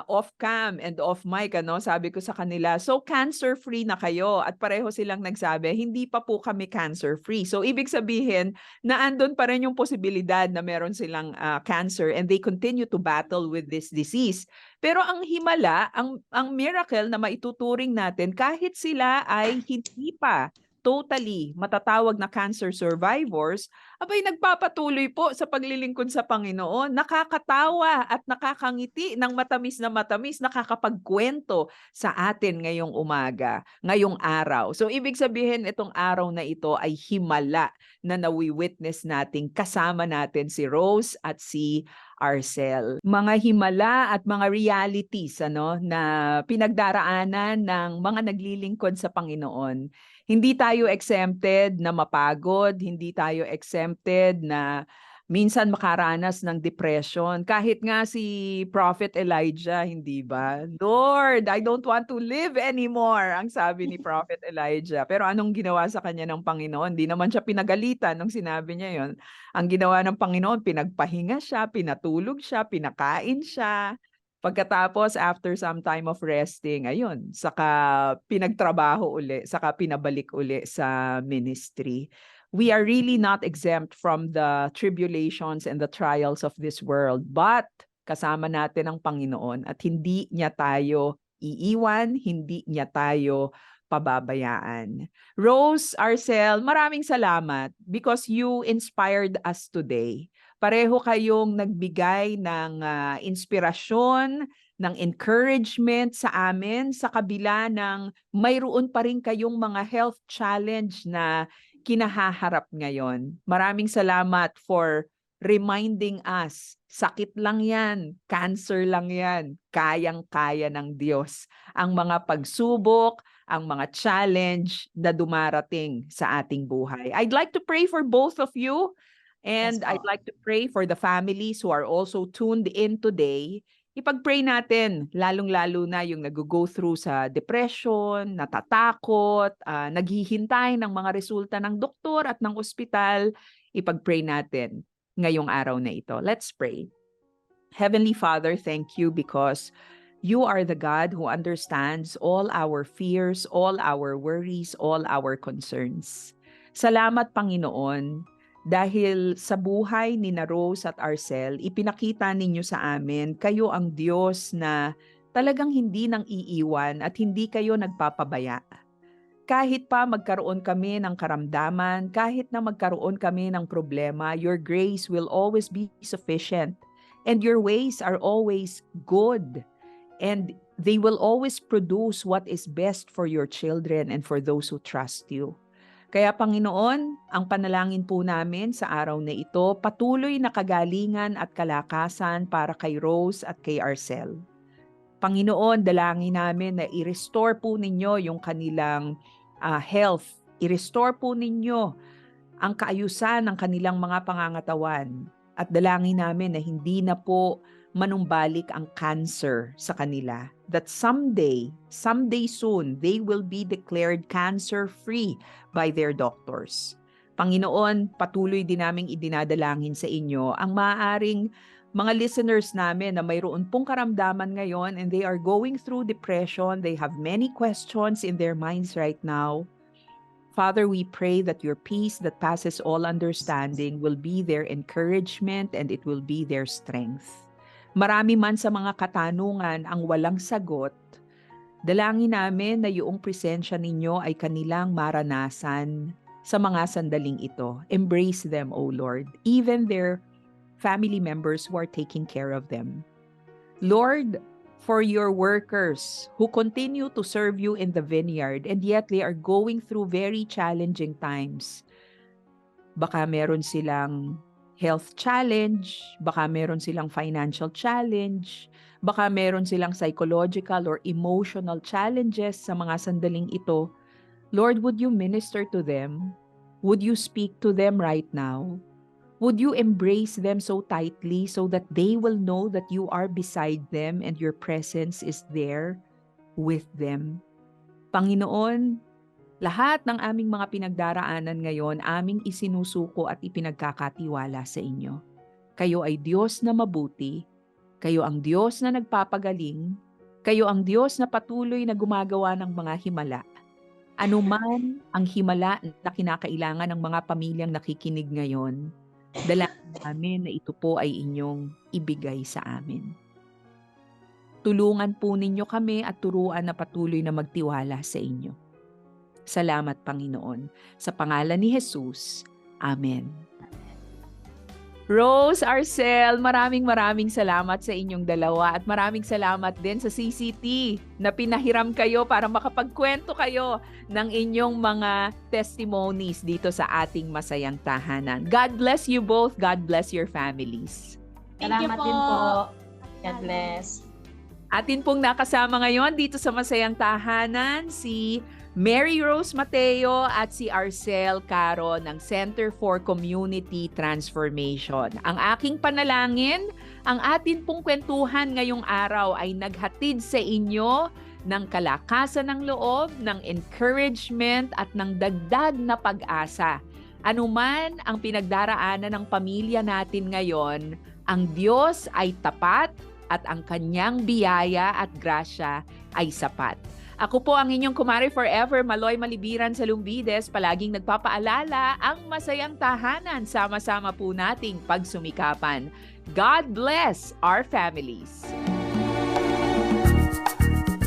off-cam and off-mic, ano, sabi ko sa kanila, so cancer-free na kayo? At pareho silang nagsabi, hindi pa po kami cancer-free. So ibig sabihin, naandun pa rin yung posibilidad na meron silang cancer and they continue to battle with this disease. Pero ang himala, ang miracle na maituturing natin, kahit sila ay hindi pa totally matatawag na cancer survivors, abay nagpapatuloy po sa paglilingkod sa Panginoon. Nakakatawa at nakakangiti ng matamis na matamis, nakakapagkwento sa atin ngayong umaga, ngayong araw. So ibig sabihin itong araw na ito ay himala na nawi-witness natin kasama natin si Rose at si Arcel. Mga himala at mga realities ano na pinagdaraanan ng mga naglilingkod sa Panginoon. Hindi tayo exempted na mapagod, hindi tayo exempted na minsan makaranas ng depression. Kahit nga si Prophet Elijah, hindi ba? Lord, I don't want to live anymore, ang sabi ni Prophet Elijah. Pero anong ginawa sa kanya ng Panginoon? Hindi naman siya pinagalitan nung sinabi niya yon. Ang ginawa ng Panginoon, pinagpahinga siya, pinatulog siya, pinakain siya. Pagkatapos, after some time of resting, ayun, saka pinagtrabaho uli, saka pinabalik uli sa ministry. We are really not exempt from the tribulations and the trials of this world, but kasama natin ang Panginoon at hindi niya tayo iiwan, hindi niya tayo pababayaan. Rose, Arcel, maraming salamat because you inspired us today. Pareho kayong nagbigay ng inspirasyon, ng encouragement sa amin sa kabila ng mayroon pa rin kayong mga health challenge na kinahaharap ngayon. Maraming salamat for reminding us, sakit lang yan, cancer lang yan, kayang-kaya ng Diyos ang mga pagsubok, ang mga challenge na dumarating sa ating buhay. I'd like to pray for both of you. And Yes, I'd po. like to pray for the families who are also tuned in today. Ipag-pray natin, lalong-lalo na yung nag-go through sa depression, natatakot, naghihintay ng mga resulta ng doktor at ng ospital. Ipag-pray natin ngayong araw na ito. Let's pray. Heavenly Father, thank you because you are the God who understands all our fears, all our worries, all our concerns. Salamat, Panginoon, dahil sa buhay ni na Rose at Arcel, ipinakita ninyo sa amin, kayo ang Diyos na talagang hindi nang iiwan at hindi kayo nagpapabaya. Kahit pa magkaroon kami ng karamdaman, kahit na magkaroon kami ng problema, your grace will always be sufficient. And your ways are always good. And they will always produce what is best for your children and for those who trust you. Kaya Panginoon, ang panalangin po namin sa araw na ito, patuloy na kagalingan at kalakasan para kay Rose at kay Arcel. Panginoon, dalangin namin na i-restore po ninyo yung kanilang health. I-restore po ninyo ang kaayusan ng kanilang mga pangangatawan. At dalangin namin na hindi na po manumbalik ang cancer sa kanila. That someday soon, they will be declared cancer-free by their doctors. Panginoon, patuloy din naming idinadalangin sa inyo ang maaaring mga listeners namin na mayroon pong karamdaman ngayon and they are going through depression, they have many questions in their minds right now. Father, we pray that your peace that passes all understanding will be their encouragement and it will be their strength. Marami man sa mga katanungan ang walang sagot, dalangin namin na yung presensya ninyo ay kanilang maranasan sa mga sandaling ito. Embrace them, O Lord, even their family members who are taking care of them. Lord, for your workers who continue to serve you in the vineyard and yet they are going through very challenging times. Baka meron silang health challenge, baka meron silang financial challenge, baka meron silang psychological or emotional challenges sa mga sandaling ito. Lord, would you minister to them? Would you speak to them right now? Would you embrace them so tightly so that they will know that you are beside them and your presence is there with them? Panginoon, Lahat ng aming mga pinagdaraanan ngayon, aming isinusuko at ipinagkakatiwala sa inyo. Kayo ay Diyos na mabuti, kayo ang Diyos na nagpapagaling, kayo ang Diyos na patuloy na gumagawa ng mga himala. Anuman ang himala na kinakailangan ng mga pamilyang nakikinig ngayon, dalangin namin na ito po ay inyong ibigay sa amin. Tulungan po ninyo kami at turuan na patuloy na magtiwala sa inyo. Salamat, Panginoon. Sa pangalan ni Jesus. Amen. Rose, Arcel, maraming salamat sa inyong dalawa at maraming salamat din sa CCT na pinahiram kayo para makapagkwento kayo ng inyong mga testimonies dito sa ating masayang tahanan. God bless you both. God bless your families. Thank you Salamat po. din po. God bless. Atin pong nakasama ngayon dito sa Masayang Tahanan si Mary Rose Mateo at si Arcel Caro ng Center for Community Transformation. Ang aking panalangin, ang atin pong kwentuhan ngayong araw ay naghatid sa inyo ng kalakasan ng loob, ng encouragement at ng dagdag na pag-asa. Anuman ang pinagdaraanan ng pamilya natin ngayon, ang Diyos ay tapat at ang kanyang biyaya at grasya ay sapat. Ako po ang inyong kumare forever, Maloy Malibiran sa Lumbides, palaging nagpapaalala ang masayang tahanan, sama-sama po nating pagsumikapan. God bless our families.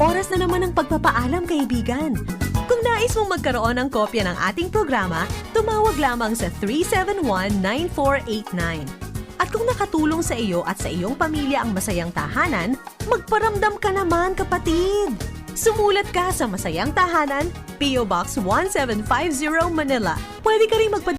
Oras na naman ang pagpapaalam, kaibigan. Kung nais mong magkaroon ng kopya ng ating programa, tumawag lamang sa 371-9489. At kung nakatulong sa iyo at sa iyong pamilya ang masayang tahanan, magparamdam ka naman, kapatid! Sumulat ka sa Masayang Tahanan, P.O. Box 1750 Manila. Pwede ka rin magpadala